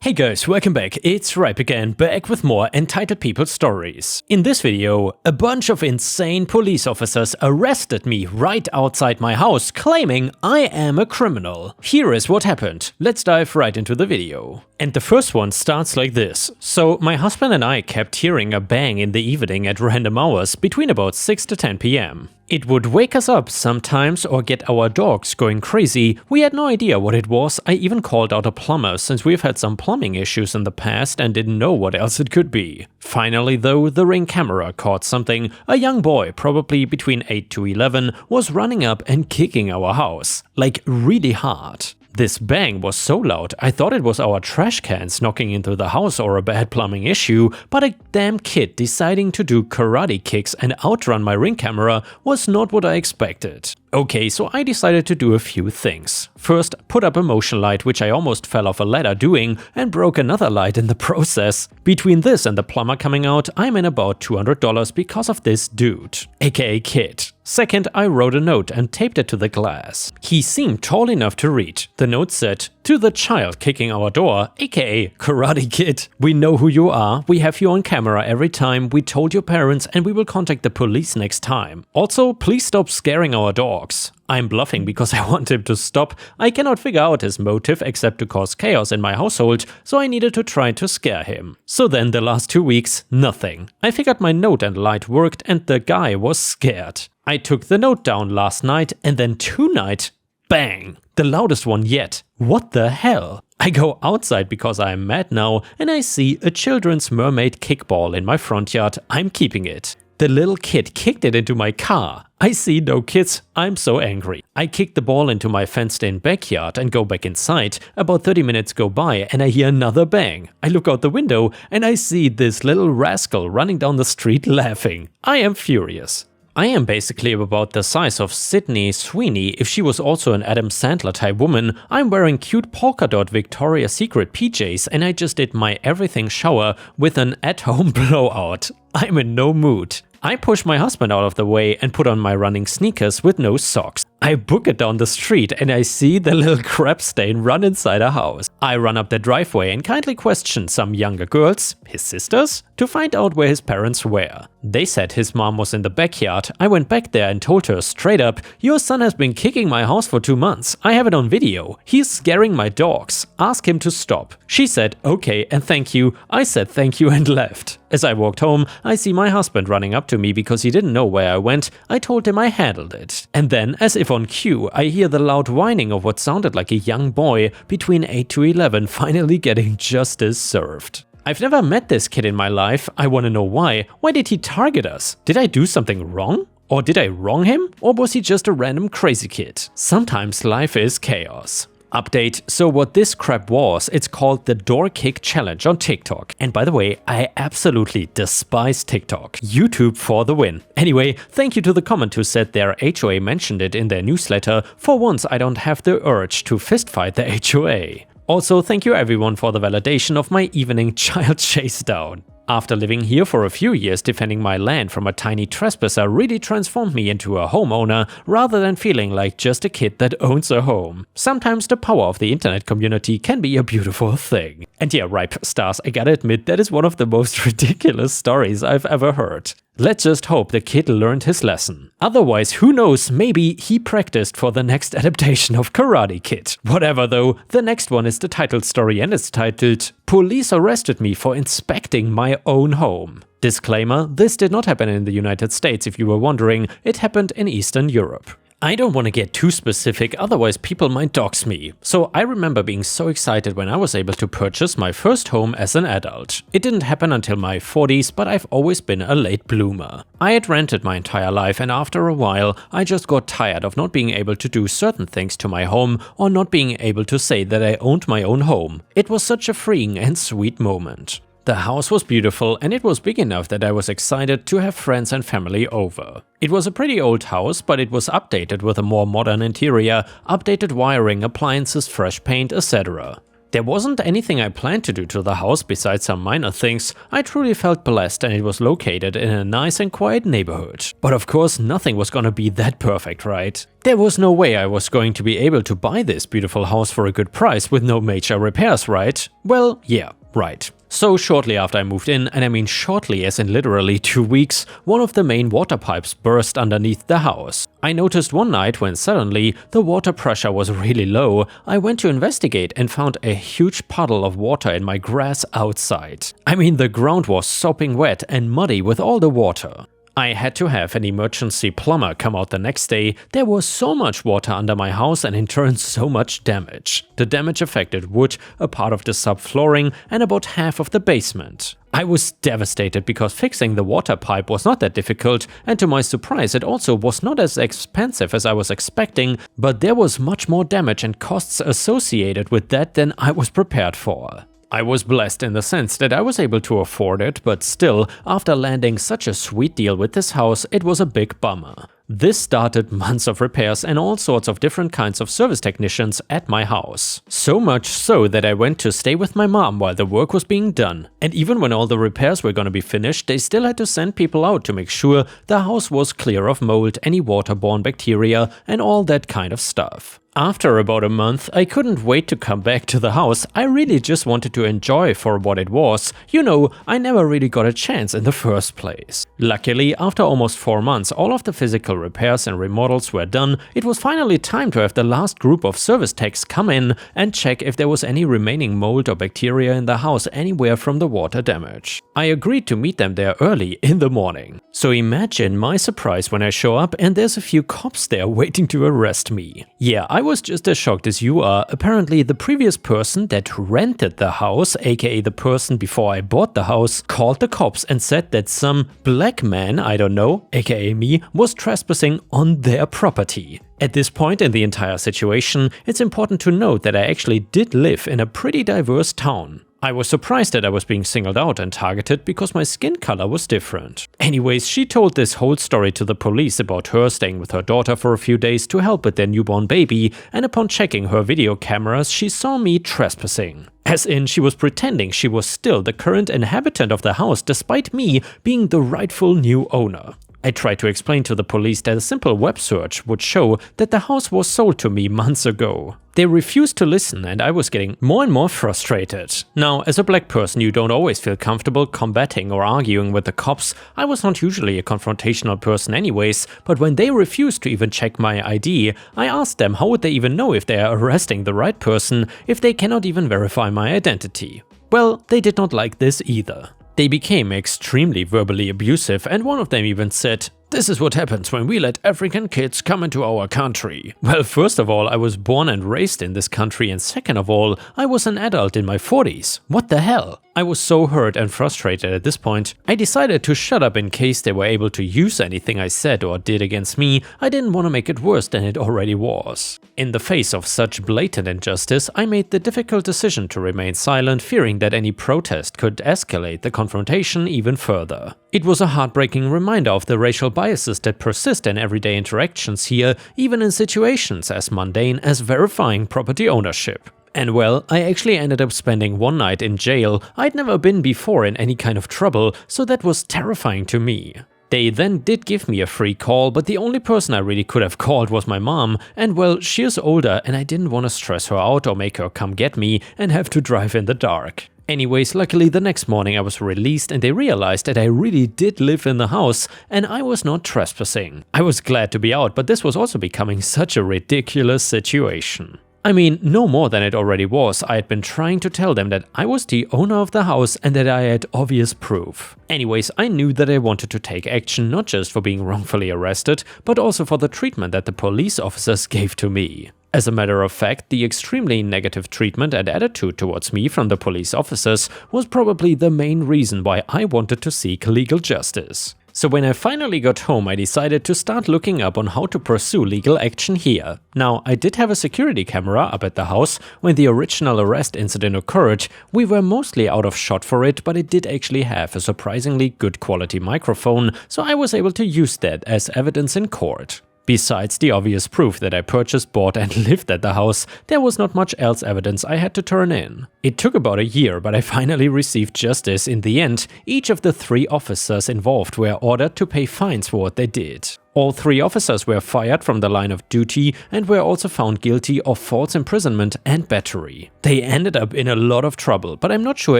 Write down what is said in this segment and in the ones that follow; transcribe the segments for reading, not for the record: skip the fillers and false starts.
Hey guys, welcome back. It's Ripe again, back with more Entitled People stories. In this video, a bunch of insane police officers arrested me right outside my house, claiming I am a criminal. Here is what happened. Let's dive right into the video. And the first one starts like this. So my husband and I kept hearing a bang in the evening at random hours between about 6 to 10 p.m. It would wake us up sometimes or get our dogs going crazy. We had no idea what it was. I even called out a plumber since we've had some plumbing issues in the past and didn't know what else it could be. Finally though, the Ring camera caught something. A young boy, probably between 8 to 11, was running up and kicking our house. Like really hard. This bang was so loud, I thought it was our trash cans knocking into the house or a bad plumbing issue, but a damn kid deciding to do karate kicks and outrun my Ring camera was not what I expected. Okay, so I decided to do a few things. First, put up a motion light, which I almost fell off a ladder doing, and broke another light in the process. Between this and the plumber coming out, I'm in about $200 because of this dude, aka kid. Second, I wrote a note and taped it to the glass. He seemed tall enough to read. The note said, "To the child kicking our door, aka Karate Kid, we know who you are, we have you on camera every time, we told your parents and we will contact the police next time. Also, please stop scaring our dogs." I'm bluffing because I want him to stop. I cannot figure out his motive except to cause chaos in my household, so I needed to try to scare him. So then the last 2 weeks, nothing. I figured my note and light worked and the guy was scared. I took the note down last night and then tonight, bang! The loudest one yet. What the hell? I go outside because I am mad now and I see a children's mermaid kickball in my front yard. I'm keeping it. The little kid kicked it into my car. I see no kids, I'm so angry. I kick the ball into my fenced-in backyard and go back inside. About 30 minutes go by and I hear another bang. I look out the window and I see this little rascal running down the street laughing. I am furious. I am basically about the size of Sydney Sweeney if she was also an Adam Sandler type woman. I'm wearing cute polka dot Victoria's Secret PJs and I just did my everything shower with an at-home blowout. I'm in no mood. I push my husband out of the way and put on my running sneakers with no socks. I book it down the street and I see the little crap stain run inside a house. I run up the driveway and kindly question some younger girls, his sisters, to find out where his parents were. They said his mom was in the backyard. I went back there and told her straight up, "Your son has been kicking my house for 2 months. I have it on video. He's scaring my dogs. Ask him to stop." She said, "Okay and thank you." I said thank you and left. As I walked home, I see my husband running up to me because he didn't know where I went. I told him I handled it. And then, as if on cue, I hear the loud whining of what sounded like a young boy between 8 to 11 finally getting justice served. I've never met this kid in my life. I want to know why. Why did he target us? Did I do something wrong? Or did I wrong him? Or was he just a random crazy kid? Sometimes life is chaos. Update, so what this crap was, it's called the Door Kick Challenge on TikTok. And by the way, I absolutely despise TikTok. YouTube for the win. Anyway, thank you to the comment who said their HOA mentioned it in their newsletter. For once I don't have the urge to fistfight the HOA. Also, thank you everyone for the validation of my evening child chase down. After living here for a few years, defending my land from a tiny trespasser really transformed me into a homeowner rather than feeling like just a kid that owns a home. Sometimes the power of the internet community can be a beautiful thing. And yeah, Ripe Stars, I gotta admit, that is one of the most ridiculous stories I've ever heard. Let's just hope the kid learned his lesson. Otherwise, who knows, maybe he practiced for the next adaptation of Karate Kid. Whatever though, the next one is the title story and it's titled, "Police Arrested Me for Inspecting My Own Home." Disclaimer, this did not happen in the United States if you were wondering, it happened in Eastern Europe. I don't want to get too specific, otherwise people might dox me. So I remember being so excited when I was able to purchase my first home as an adult. It didn't happen until my 40s, but I've always been a late bloomer. I had rented my entire life and after a while, I just got tired of not being able to do certain things to my home or not being able to say that I owned my own home. It was such a freeing and sweet moment. The house was beautiful and it was big enough that I was excited to have friends and family over. It was a pretty old house, but it was updated with a more modern interior, updated wiring, appliances, fresh paint, etc. There wasn't anything I planned to do to the house besides some minor things. I truly felt blessed and it was located in a nice and quiet neighborhood. But of course nothing was gonna be that perfect, right? There was no way I was going to be able to buy this beautiful house for a good price with no major repairs, right? Well, yeah, right. So shortly after I moved in, and I mean shortly as in literally 2 weeks, one of the main water pipes burst underneath the house. I noticed one night when suddenly the water pressure was really low. I went to investigate and found a huge puddle of water in my grass outside. I mean, the ground was sopping wet and muddy with all the water. I had to have an emergency plumber come out the next day. There was so much water under my house and in turn so much damage. The damage affected wood, a part of the subflooring and about half of the basement. I was devastated because fixing the water pipe was not that difficult, and to my surprise it also was not as expensive as I was expecting, but there was much more damage and costs associated with that than I was prepared for. I was blessed in the sense that I was able to afford it, but still, after landing such a sweet deal with this house, it was a big bummer. This started months of repairs and all sorts of different kinds of service technicians at my house. So much so that I went to stay with my mom while the work was being done. And even when all the repairs were gonna be finished, they still had to send people out to make sure the house was clear of mold, any waterborne bacteria, and all that kind of stuff. After about a month, I couldn't wait to come back to the house. I really just wanted to enjoy for what it was. You know, I never really got a chance in the first place. Luckily, after almost 4 months, all of the physical repairs and remodels were done. It was finally time to have the last group of service techs come in and check if there was any remaining mold or bacteria in the house anywhere from the water damage. I agreed to meet them there early in the morning. So imagine my surprise when I show up and there's a few cops there waiting to arrest me. Yeah, I was just as shocked as you are. Apparently the previous person that rented the house, aka the person before I bought the house, called the cops and said that some black man, I don't know, aka me, was trespassing on their property. At this point in the entire situation, it's important to note that I actually did live in a pretty diverse town. I was surprised that I was being singled out and targeted because my skin color was different. Anyways, she told this whole story to the police about her staying with her daughter for a few days to help with their newborn baby, and upon checking her video cameras, she saw me trespassing. As in, she was pretending she was still the current inhabitant of the house despite me being the rightful new owner. I tried to explain to the police that a simple web search would show that the house was sold to me months ago. They refused to listen and I was getting more and more frustrated. Now, as a black person, you don't always feel comfortable combating or arguing with the cops. I was not usually a confrontational person anyways, but when they refused to even check my ID, I asked them how would they even know if they are arresting the right person if they cannot even verify my identity. Well, they did not like this either. They became extremely verbally abusive and one of them even said, "This is what happens when we let African kids come into our country." Well, first of all, I was born and raised in this country, and second of all, I was an adult in my 40s. What the hell? I was so hurt and frustrated at this point, I decided to shut up in case they were able to use anything I said or did against me. I didn't want to make it worse than it already was. In the face of such blatant injustice, I made the difficult decision to remain silent, fearing that any protest could escalate the confrontation even further. It was a heartbreaking reminder of the racial biases that persist in everyday interactions here, even in situations as mundane as verifying property ownership. And well, I actually ended up spending one night in jail. I'd never been before in any kind of trouble, so that was terrifying to me. They then did give me a free call, but the only person I really could have called was my mom, and well, she is older and I didn't want to stress her out or make her come get me and have to drive in the dark. Anyways, luckily the next morning I was released and they realized that I really did live in the house and I was not trespassing. I was glad to be out, but this was also becoming such a ridiculous situation. I mean, no more than it already was. I had been trying to tell them that I was the owner of the house and that I had obvious proof. Anyways, I knew that I wanted to take action not just for being wrongfully arrested, but also for the treatment that the police officers gave to me. As a matter of fact, the extremely negative treatment and attitude towards me from the police officers was probably the main reason why I wanted to seek legal justice. So when I finally got home, I decided to start looking up on how to pursue legal action here. Now, I did have a security camera up at the house when the original arrest incident occurred. We were mostly out of shot for it, but it did actually have a surprisingly good quality microphone, so I was able to use that as evidence in court. Besides the obvious proof that I purchased, bought and lived at the house, there was not much else evidence I had to turn in. It took about a year, but I finally received justice in the end. Each of the 3 officers involved were ordered to pay fines for what they did. All 3 officers were fired from the line of duty and were also found guilty of false imprisonment and battery. They ended up in a lot of trouble, but I'm not sure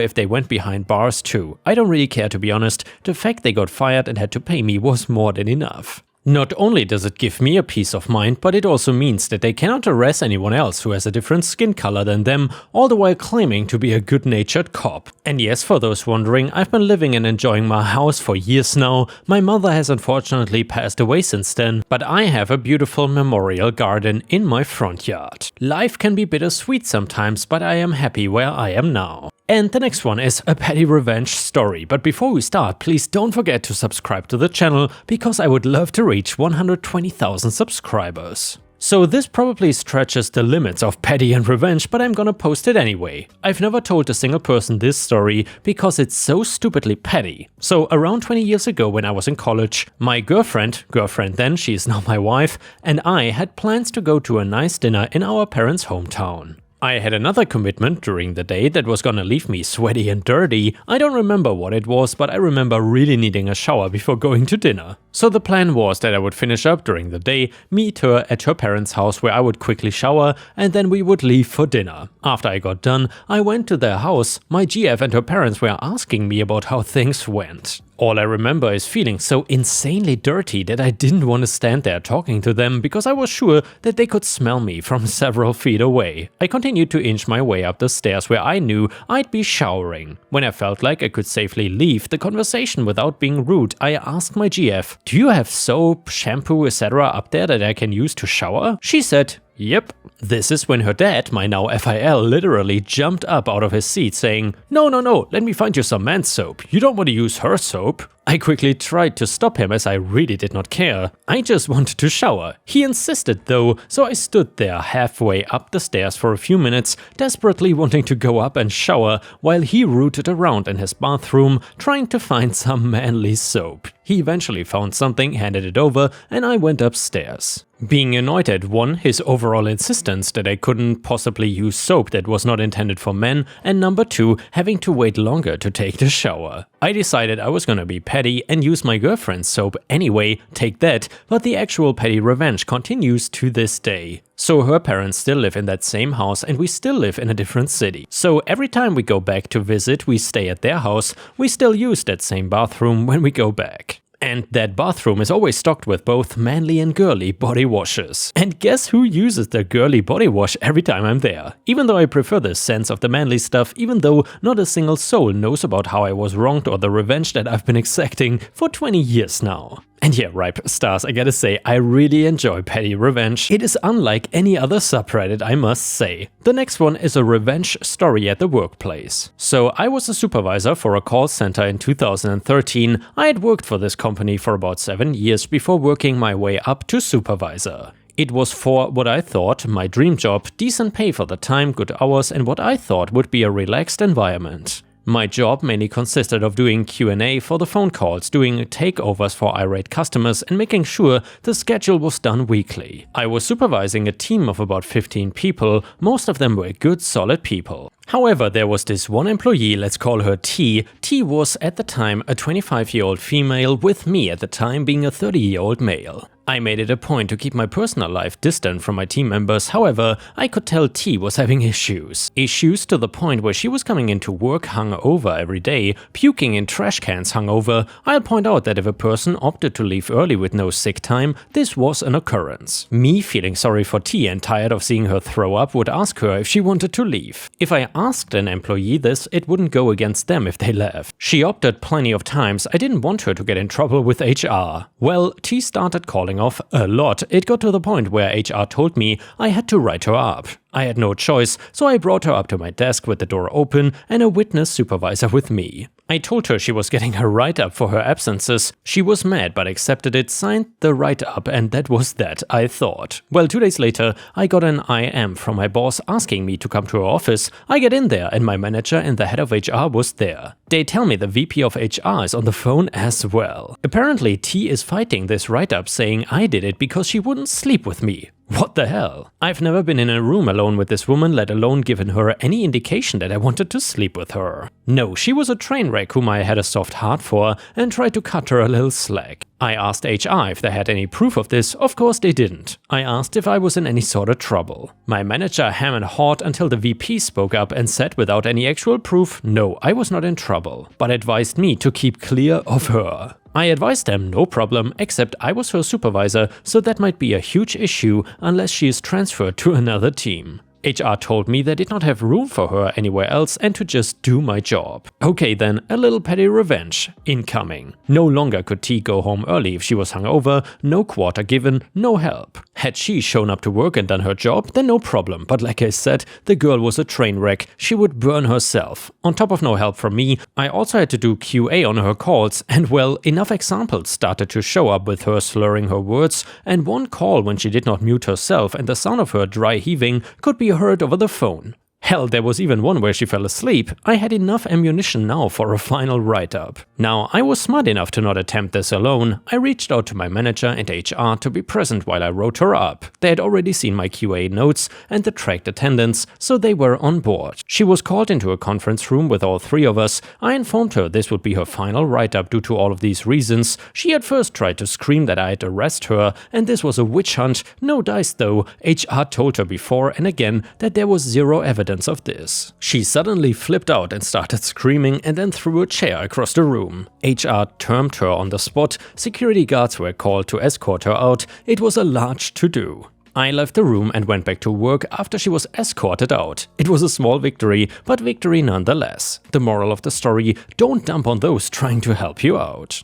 if they went behind bars too. I don't really care, to be honest. The fact they got fired and had to pay me was more than enough. Not only does it give me a peace of mind, but it also means that they cannot arrest anyone else who has a different skin color than them, all the while claiming to be a good-natured cop. And yes, for those wondering, I've been living and enjoying my house for years now. My mother has unfortunately passed away since then, but I have a beautiful memorial garden in my front yard. Life can be bittersweet sometimes, but I am happy where I am now. And the next one is a petty revenge story, but before we start, please don't forget to subscribe to the channel, because I would love to reach 120,000 subscribers. So this probably stretches the limits of petty and revenge, but I'm gonna post it anyway. I've never told a single person this story because it's so stupidly petty. So around 20 years ago when I was in college, my girlfriend then, she is now my wife, and I had plans to go to a nice dinner in our parents' hometown. I had another commitment during the day that was gonna leave me sweaty and dirty. I don't remember what it was, but I remember really needing a shower before going to dinner. So the plan was that I would finish up during the day, meet her at her parents' house where I would quickly shower, and then we would leave for dinner. After I got done, I went to their house. My GF and her parents were asking me about how things went. All I remember is feeling so insanely dirty that I didn't want to stand there talking to them because I was sure that they could smell me from several feet away. I continued to inch my way up the stairs where I knew I'd be showering. When I felt like I could safely leave the conversation without being rude, I asked my GF, "Do you have soap, shampoo, etc. up there that I can use to shower?" She said, "Yep." This is when her dad, my now FIL, literally jumped up out of his seat saying, No, let me find you some man's soap. You don't want to use her soap." I quickly tried to stop him as I really did not care. I just wanted to shower. He insisted though, so I stood there halfway up the stairs for a few minutes, desperately wanting to go up and shower, while he rooted around in his bathroom trying to find some manly soap. He eventually found something, handed it over, and I went upstairs. Being annoyed at 1, his overall insistence that I couldn't possibly use soap that was not intended for men, and number 2, having to wait longer to take the shower. I decided I was gonna be petty and use my girlfriend's soap anyway, take that, but the actual petty revenge continues to this day. So her parents still live in that same house and we still live in a different city. So every time we go back to visit, we stay at their house, we still use that same bathroom when we go back. And that bathroom is always stocked with both manly and girly body washes. And guess who uses the girly body wash every time I'm there? Even though I prefer the sense of the manly stuff, even though not a single soul knows about how I was wronged or the revenge that I've been exacting for 20 years now. And yeah, Ripe Stars, I gotta say, I really enjoy petty revenge. It is unlike any other subreddit, I must say. The next one is a revenge story at the workplace. So I was a supervisor for a call center in 2013. I had worked for this company for about 7 years before working my way up to supervisor. It was for what I thought my dream job, decent pay for the time, good hours, and what I thought would be a relaxed environment. My job mainly consisted of doing Q&A for the phone calls, doing takeovers for irate customers and making sure the schedule was done weekly. I was supervising a team of about 15 people, most of them were good, solid people. However, there was this one employee, let's call her T. T was at the time a 25-year-old female, with me at the time being a 30-year-old male. I made it a point to keep my personal life distant from my team members, however, I could tell T was having issues. Issues to the point where she was coming into work hungover every day, puking in trash cans hungover. I'll point out that if a person opted to leave early with no sick time, this was an occurrence. Me, feeling sorry for T and tired of seeing her throw up, would ask her if she wanted to leave. If I asked an employee this, it wouldn't go against them if they left. She opted plenty of times. I didn't want her to get in trouble with HR. Well, T started calling off a lot. It got to the point where HR told me I had to write her up. I had no choice, so I brought her up to my desk with the door open and a witness supervisor with me. I told her she was getting her write-up for her absences. She was mad but accepted it, signed the write-up, and that was that, I thought. Well, 2 days later, I got an IM from my boss asking me to come to her office. I get in there and my manager and the head of HR was there. They tell me the VP of HR is on the phone as well. Apparently T is fighting this write-up, saying I did it because she wouldn't sleep with me. What the hell? I've never been in a room alone with this woman, let alone given her any indication that I wanted to sleep with her. No, she was a train wreck whom I had a soft heart for and tried to cut her a little slack. I asked HR if they had any proof of this. Of course they didn't. I asked if I was in any sort of trouble. My manager hemmed and hawed until the VP spoke up and said without any actual proof, no, I was not in trouble, but advised me to keep clear of her. I advised them no problem, except I was her supervisor, so that might be a huge issue unless she is transferred to another team. HR told me they did not have room for her anywhere else and to just do my job. Okay then, a little petty revenge incoming. No longer could T go home early if she was hungover, no quarter given, no help. Had she shown up to work and done her job, then no problem, but like I said, the girl was a train wreck, she would burn herself. On top of no help from me, I also had to do QA on her calls, and well, enough examples started to show up with her slurring her words, and one call when she did not mute herself and the sound of her dry heaving could be heard over the phone. Hell, there was even one where she fell asleep. I had enough ammunition now for a final write-up. Now, I was smart enough to not attempt this alone. I reached out to my manager and HR to be present while I wrote her up. They had already seen my QA notes and the tracked attendance, so they were on board. She was called into a conference room with all three of us. I informed her this would be her final write-up due to all of these reasons. She at first tried to scream that I'd arrest her, and this was a witch hunt. No dice though. HR told her before and again that there was zero evidence of this. She suddenly flipped out and started screaming and then threw a chair across the room. HR termed her on the spot, security guards were called to escort her out. It was a large to-do. I left the room and went back to work after she was escorted out. It was a small victory, but victory nonetheless. The moral of the story, don't dump on those trying to help you out.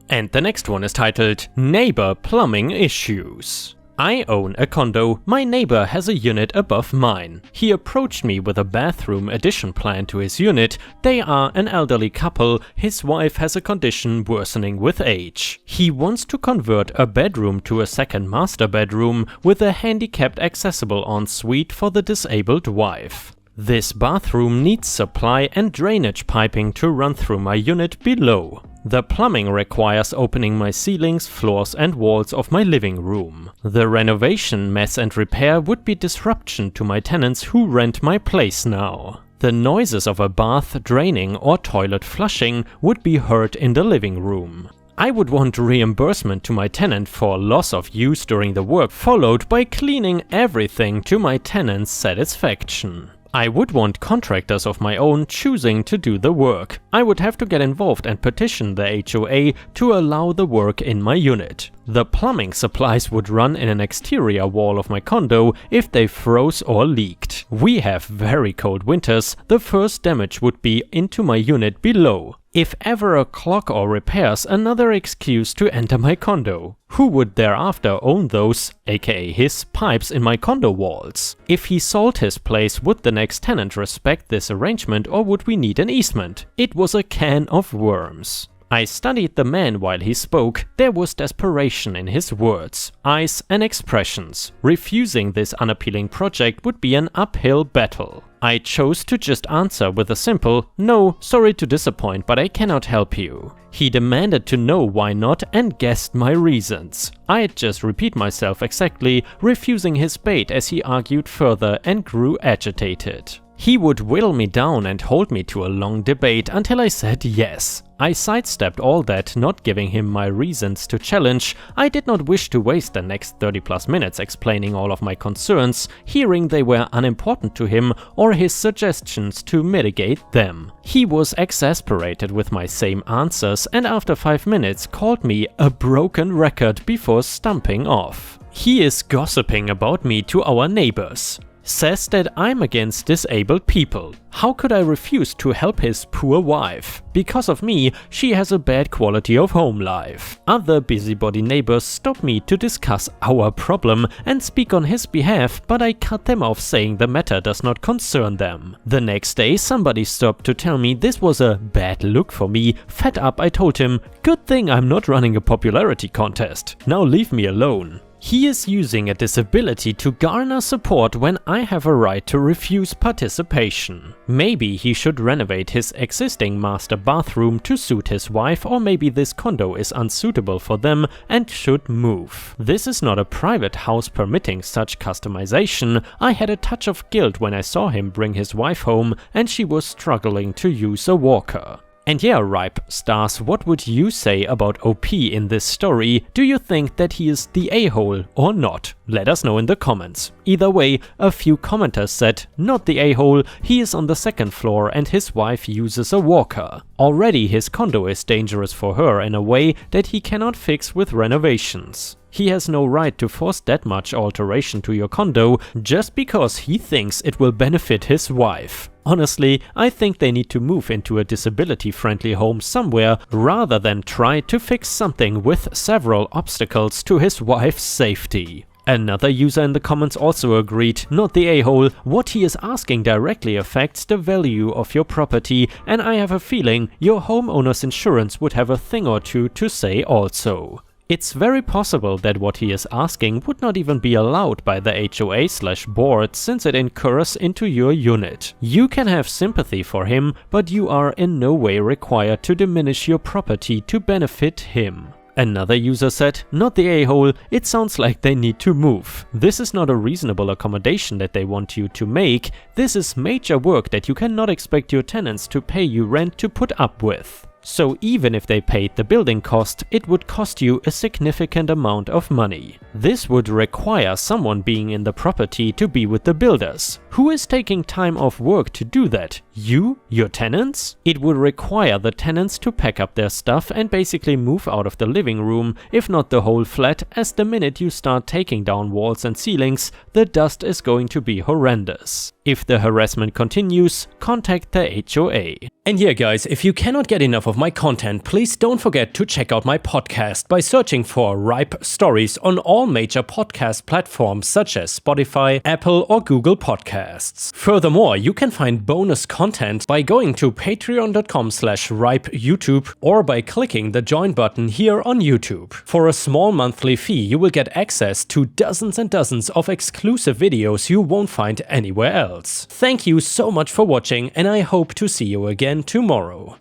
And the next one is titled Neighbor Plumbing Issues. I own a condo. My neighbor has a unit above mine. He approached me with a bathroom addition plan to his unit. They are an elderly couple. His wife has a condition worsening with age. He wants to convert a bedroom to a second master bedroom with a handicapped accessible ensuite for the disabled wife. This bathroom needs supply and drainage piping to run through my unit below. The plumbing requires opening my ceilings, floors and walls of my living room. The renovation, mess and repair would be disruption to my tenants who rent my place now. The noises of a bath draining or toilet flushing would be heard in the living room. I would want reimbursement to my tenant for loss of use during the work, followed by cleaning everything to my tenant's satisfaction. I would want contractors of my own choosing to do the work. I would have to get involved and petition the HOA to allow the work in my unit. The plumbing supplies would run in an exterior wall of my condo if they froze or leaked. We have very cold winters. The first damage would be into my unit below. If ever a clog or repairs, another excuse to enter my condo. Who would thereafter own those, aka his, pipes in my condo walls? If he sold his place, would the next tenant respect this arrangement or would we need an easement? It was a can of worms. I studied the man while he spoke. There was desperation in his words, eyes and expressions. Refusing this unappealing project would be an uphill battle. I chose to just answer with a simple, "No, sorry to disappoint, but I cannot help you." He demanded to know why not and guessed my reasons. I'd just repeat myself exactly, refusing his bait as he argued further and grew agitated. He would whittle me down and hold me to a long debate until I said yes. I sidestepped all that, not giving him my reasons to challenge. I did not wish to waste the next 30+ minutes explaining all of my concerns, hearing they were unimportant to him, or his suggestions to mitigate them. He was exasperated with my same answers and after 5 minutes called me a broken record before stumping off. He is gossiping about me to our neighbors. Says that I'm against disabled people. How could I refuse to help his poor wife? Because of me, she has a bad quality of home life. Other busybody neighbors stop me to discuss our problem and speak on his behalf, but I cut them off saying the matter does not concern them. The next day, somebody stopped to tell me this was a bad look for me. Fed up, I told him, "Good thing I'm not running a popularity contest. Now leave me alone." He is using a disability to garner support when I have a right to refuse participation. Maybe he should renovate his existing master bathroom to suit his wife, or maybe this condo is unsuitable for them and should move. This is not a private house permitting such customization. I had a touch of guilt when I saw him bring his wife home and she was struggling to use a walker. And yeah, Ripe Stars, what would you say about OP in this story? Do you think that he is the a-hole or not? Let us know in the comments. Either way, a few commenters said, not the a-hole, he is on the second floor and his wife uses a walker. Already his condo is dangerous for her in a way that he cannot fix with renovations. He has no right to force that much alteration to your condo just because he thinks it will benefit his wife. Honestly, I think they need to move into a disability-friendly home somewhere rather than try to fix something with several obstacles to his wife's safety. Another user in the comments also agreed, not the a-hole, what he is asking directly affects the value of your property, and I have a feeling your homeowner's insurance would have a thing or two to say also. It's very possible that what he is asking would not even be allowed by the HOA/board since it incurs into your unit. You can have sympathy for him, but you are in no way required to diminish your property to benefit him. Another user said, not the a-hole, it sounds like they need to move. This is not a reasonable accommodation that they want you to make. This is major work that you cannot expect your tenants to pay you rent to put up with. So even if they paid the building cost, it would cost you a significant amount of money. This would require someone being in the property to be with the builders. Who is taking time off work to do that? You? Your tenants? It would require the tenants to pack up their stuff and basically move out of the living room, if not the whole flat, as the minute you start taking down walls and ceilings, the dust is going to be horrendous. If the harassment continues, contact the HOA. And yeah guys, if you cannot get enough of my content, please don't forget to check out my podcast by searching for Ripe Stories on all major podcast platforms such as Spotify, Apple or Google Podcasts. Furthermore, you can find bonus content by going to patreon.com/ripeyoutube or by clicking the join button here on YouTube. For a small monthly fee, you will get access to dozens and dozens of exclusive videos you won't find anywhere else. Thank you so much for watching and I hope to see you again tomorrow.